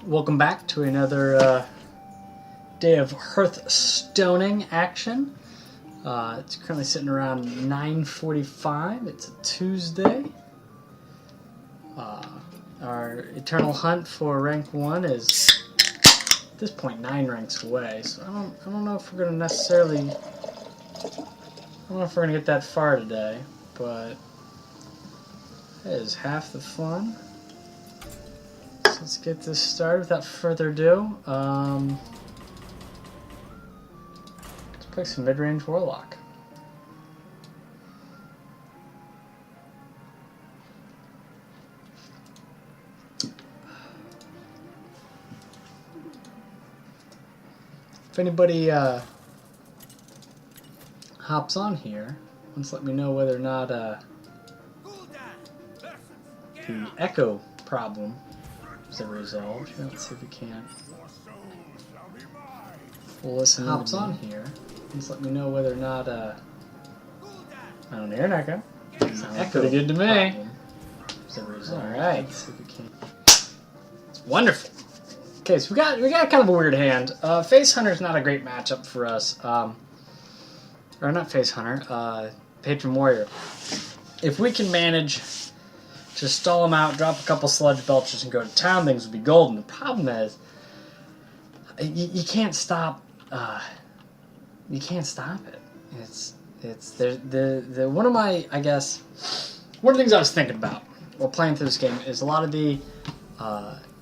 Welcome back to another day of Hearthstoning action. It's currently sitting around 9:45. It's a Tuesday. Our eternal hunt for rank 1 is at this point 9 ranks away. So I don't know if we're gonna necessarily. I don't know if we're gonna get that far today, but that is half the fun. So let's get this started without further ado. Let's play some mid-range Warlock. If anybody hops on here, let's let me know whether or not the echo problem is ever resolved. Let's see if we can. We'll listen. Hops on here. Let's let me know whether or not I don't hear an echo. Sounds pretty good to me. All right. Let's see if we can. It's wonderful. Okay, so we got kind of a weird hand. Face Hunter's not a great matchup for us. Or not Face Hunter. Patron Warrior. If we can manage to stall him out, drop a couple Sludge Belchers, and go to town, things would be golden. The problem is, you can't stop. You can't stop it. It's the one of my, I guess, one of the things I was thinking about while playing through this game is a lot of the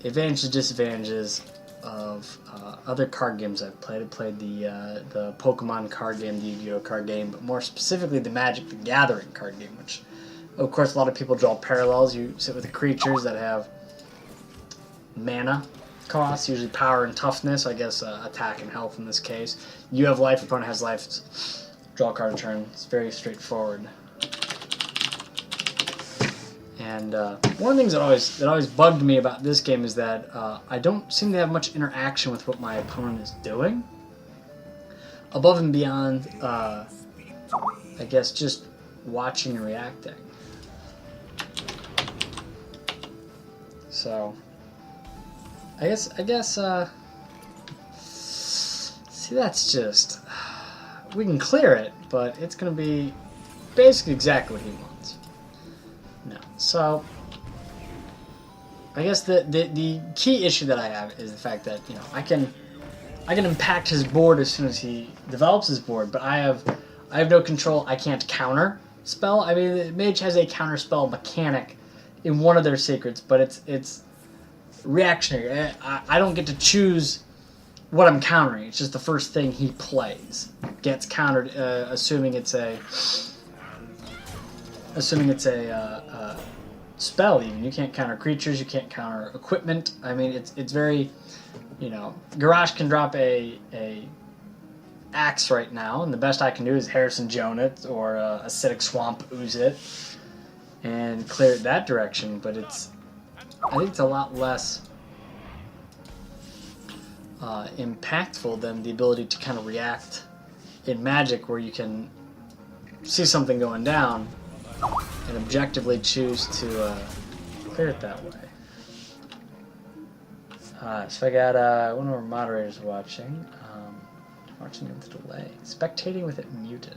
advantages and disadvantages of other card games I've played. I played the Pokemon card game, the Yu-Gi-Oh card game, but more specifically the Magic the Gathering card game, which, of course, a lot of people draw parallels. You sit with the creatures that have mana costs, usually power and toughness, I guess attack and health in this case. You have life, opponent has life, draw a card in turn. It's very straightforward. And one of the things that always bugged me about this game is that I don't seem to have much interaction with what my opponent is doing. Above and beyond, I guess, just watching and reacting. So, I guess, see, that's just, we can clear it, but it's going to be basically exactly what he wants. No. So, I guess the key issue that I have is the fact that, you know, I can impact his board as soon as he develops his board, but I have no control. I can't counter spell. I mean, the mage has a counter spell mechanic in one of their secrets, but it's reactionary. I don't get to choose what I'm countering. It's just the first thing he plays gets countered, assuming it's a spell. Even you can't counter creatures, you can't counter equipment. I mean, it's very, you know, Garrosh can drop a axe right now, and the best I can do is Harrison Joan it or Acidic Swamp Ooze it and clear it that direction. But I think it's a lot less impactful than the ability to kind of react in Magic, where you can see something going down and objectively choose to clear it that way. So I got one of our moderators watching. Watching with delay. Spectating with it muted.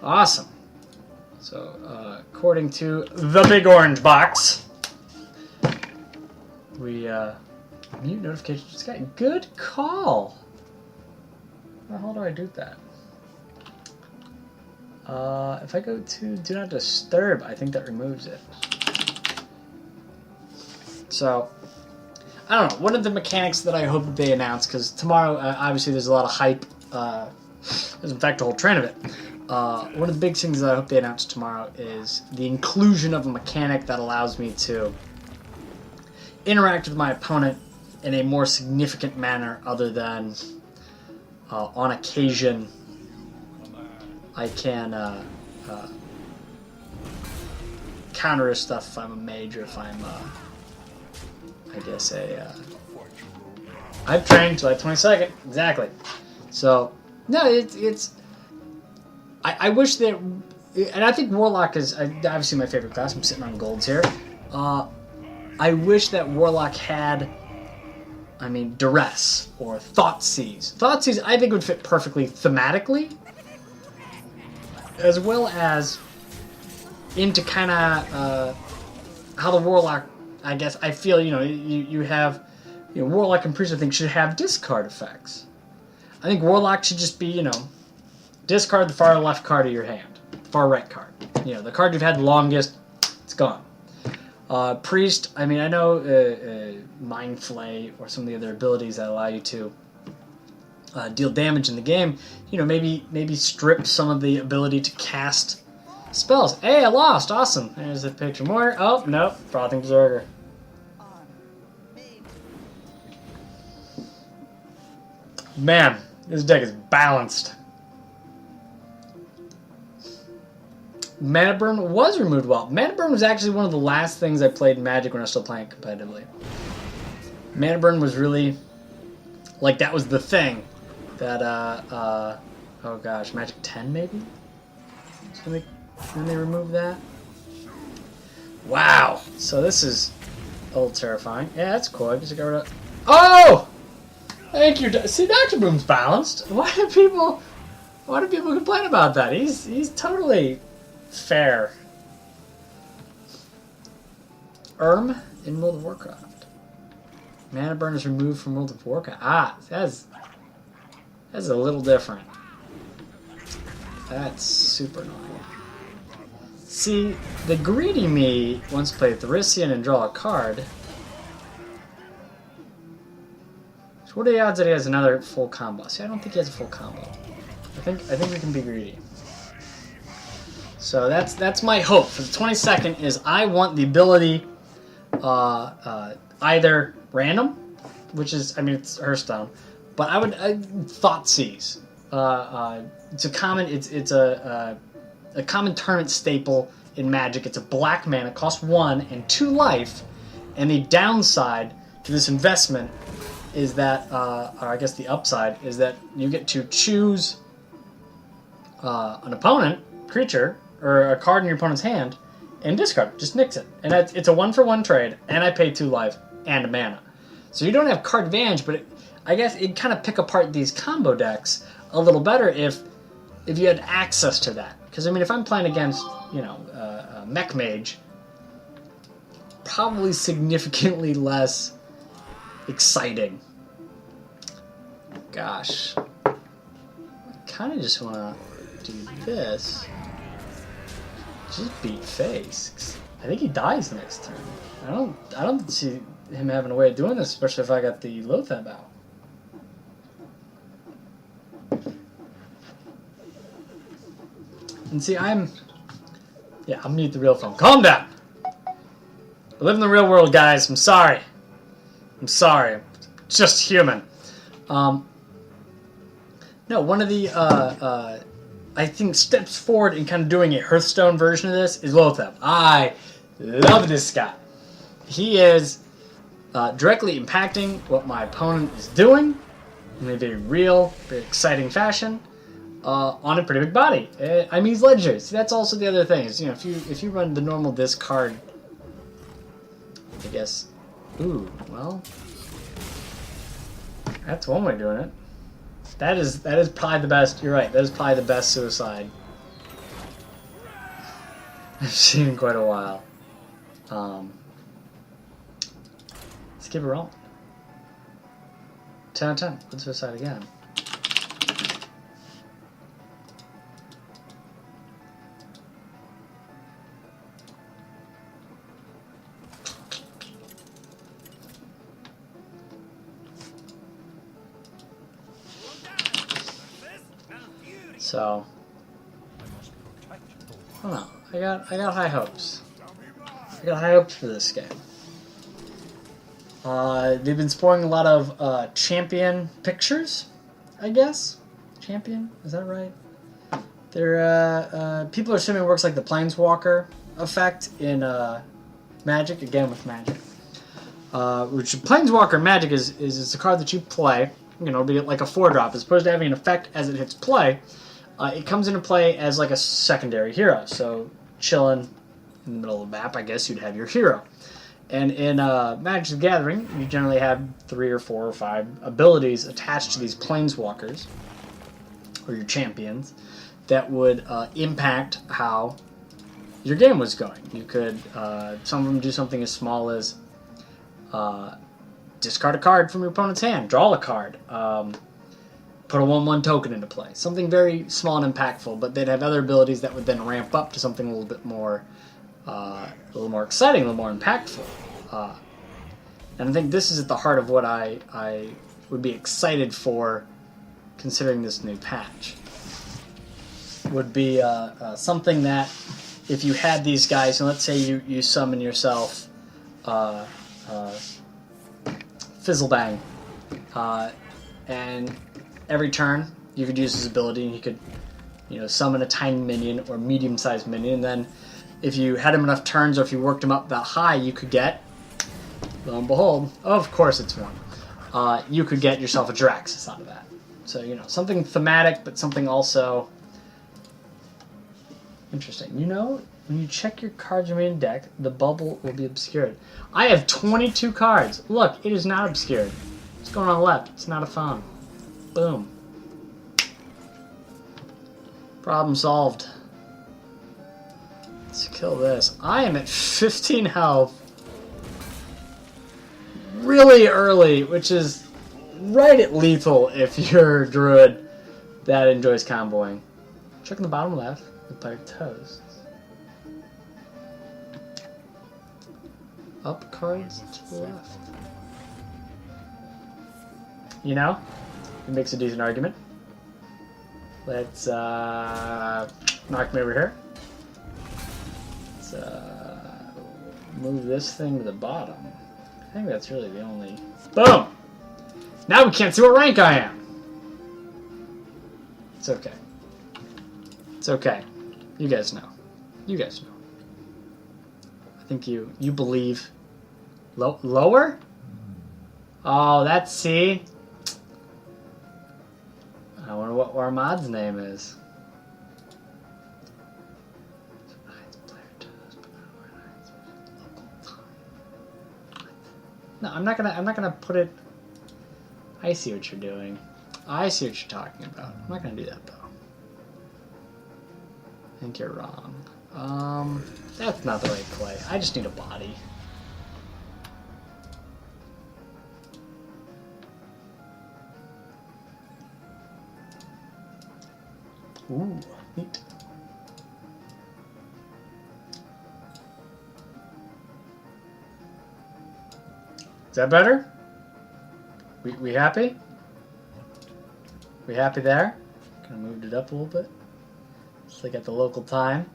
Awesome. So, according to the Big Orange Box, we mute notifications. This guy, good call. How the hell do I do that? If I go to Do Not Disturb, I think that removes it. So, I don't know. One of the mechanics that I hope that they announce, because tomorrow, obviously, there's a lot of hype. There's, in fact, a whole train of it. One of the big things that I hope they announce tomorrow is the inclusion of a mechanic that allows me to interact with my opponent in a more significant manner other than on occasion I can counter his stuff if I'm a mage or if I'm, I guess, I've trained July 22nd, exactly. So, no, it's I wish that, and I think Warlock is obviously my favorite class. I'm sitting on golds here. I wish that Warlock had, I mean, Duress or Thoughtseize. Thoughtseize, I think, would fit perfectly thematically, as well as into kind of how the Warlock, I guess, I feel, you know, you have, you know, Warlock and Priest, I think, should have discard effects. I think Warlock should just be, you know, discard the far left card of your hand, far right card. You know, the card you've had the longest, it's gone. Priest, I mean, I know Mind Flay or some of the other abilities that allow you to deal damage in the game, you know, maybe strip some of the ability to cast spells. Hey, I lost. Awesome. There's a picture more. Oh, nope. Frothing Berserker. Man, this deck is balanced. Mana Burn was removed well. Mana Burn was actually one of the last things I played in Magic when I was still playing competitively. Mana Burn was really, like, that was the thing that, oh gosh, Magic 10 maybe? When they removed that? Wow! So this is a little terrifying. Yeah, that's cool. I guess I got rid of... Oh! Thank you. See, Dr. Boom's balanced. Why do people complain about that? He's totally fair. In World of Warcraft. Mana Burn is removed from World of Warcraft. Ah, that's a little different. That's super annoying. See, the greedy me wants to play Therissian and draw a card. So what are the odds that he has another full combo? See, I don't think he has a full combo. I think we can be greedy. So that's my hope for the 22nd is I want the ability either random, which is, I mean, it's Hearthstone, but I would Thoughtseize. It's a common. It's a common tournament staple in Magic. It's a black mana, costs 1 and 2 life, and the downside to this investment is that, or I guess the upside is that you get to choose an opponent creature or a card in your opponent's hand and discard it. Just nix it, and it's a 1-for-1 trade, and I pay 2 life and a mana, so you don't have card advantage. But I guess it'd kind of pick apart these combo decks a little better if you had access to that. Because, I mean, if I'm playing against, you know, a Mech Mage, probably significantly less exciting. Gosh. I kind of just want to do this. Just beat face. I think he dies next turn. I don't see him having a way of doing this, especially if I got the Lothab out. And see, I'll mute the real phone. Calm down! I live in the real world, guys. I'm sorry. I'm just human. No, one of the, I think, steps forward in kind of doing a Hearthstone version of this is Lothab. I love this guy. He is directly impacting what my opponent is doing in a very real, very exciting fashion. On a pretty big body. I mean, he's legendary. See, that's also the other thing. Is, you know, if you run the normal discard, I guess. Ooh, well, that's one way of doing it. That is probably the best. You're right. That is probably the best suicide I've seen in quite a while. Let's keep it rolling. 10 out of 10. Let's suicide again. So, I don't know. I got high hopes. I got high hopes for this game. They've been spoiling a lot of champion pictures, I guess. Champion, is that right? They're people are assuming it works like the Planeswalker effect in Magic, again with Magic. Which Planeswalker Magic is a card that you play. You know, be like a 4-drop, as opposed to having an effect as it hits play. It comes into play as like a secondary hero. So chilling in the middle of the map, I guess you'd have your hero. And in Magic the Gathering, you generally have 3 or 4 or 5 abilities attached to these planeswalkers, or your champions, that would impact how your game was going. You could, some of them do something as small as discard a card from your opponent's hand, draw a card, put a 1/1 token into play. Something very small and impactful, but they'd have other abilities that would then ramp up to something a little bit more exciting, a little more impactful. And I think this is at the heart of what I would be excited for considering this new patch. Would be something that if you had these guys, and let's say you summon yourself Fizzlebang, and every turn you could use his ability, and you could summon a tiny minion or medium-sized minion, and then if you had him enough turns or if you worked him up that high, you could get, lo and behold, of course it's one, you could get yourself a Jiraxis out of that. So, something thematic, but something also interesting. When you check your cards remaining deck, the bubble will be obscured. I have 22 cards. Look, it is not obscured. What's going on left? It's not a phone. Boom. Problem solved. Let's kill this. I am at 15 health. Really early, which is right at lethal if you're a druid that enjoys comboing. Check on the bottom left. With player toast. Up cards to the left. It makes a decent argument. Let's knock me over here. Let's move this thing to the bottom. I think that's really the only... Boom! Now we can't see what rank I am! It's okay. It's okay. You guys know. You guys know. I think you believe. Lower? Oh, that's C. I wonder what Armad's name is. No, I'm not gonna put it. I see what you're doing. I see what you're talking about. I'm not gonna do that though. I think you're wrong. That's not the right play. I just need a body. Ooh, neat. Is that better? We happy? We happy there? Kind of moved it up a little bit. Just like at the local time,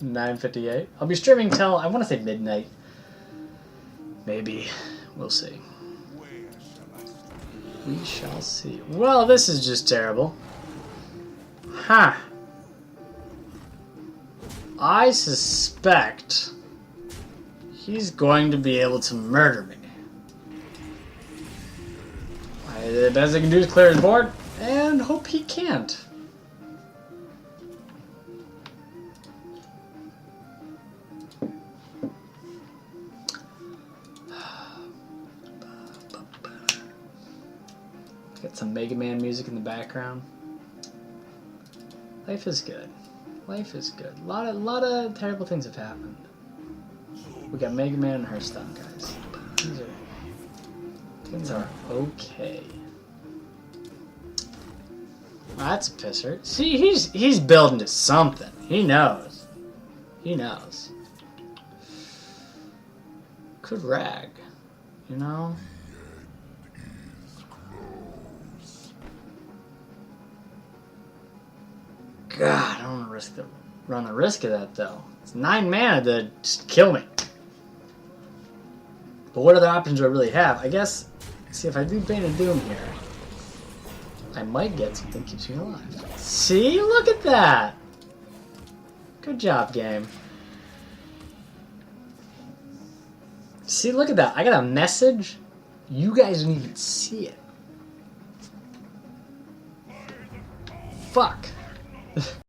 9:58. I'll be streaming till, I want to say midnight. Maybe. We'll see. We shall see. Well, this is just terrible. Huh. I suspect he's going to be able to murder me. The best I can do is clear his board, and hope he can't. Got some Mega Man music in the background. Life is good. Life is good. A lot of terrible things have happened. We got Mega Man and Hearthstone, guys. Things are okay. Well, that's a pisser. See, he's building to something. He knows. He knows. Could rag, you know? God, I don't want to run the risk of that though. It's 9 mana to just kill me. But what other options do I really have? I guess, see, if I do Bane of Doom here, I might get something that keeps me alive. See? Look at that! Good job, game. See, look at that. I got a message. You guys didn't even see it. Fuck.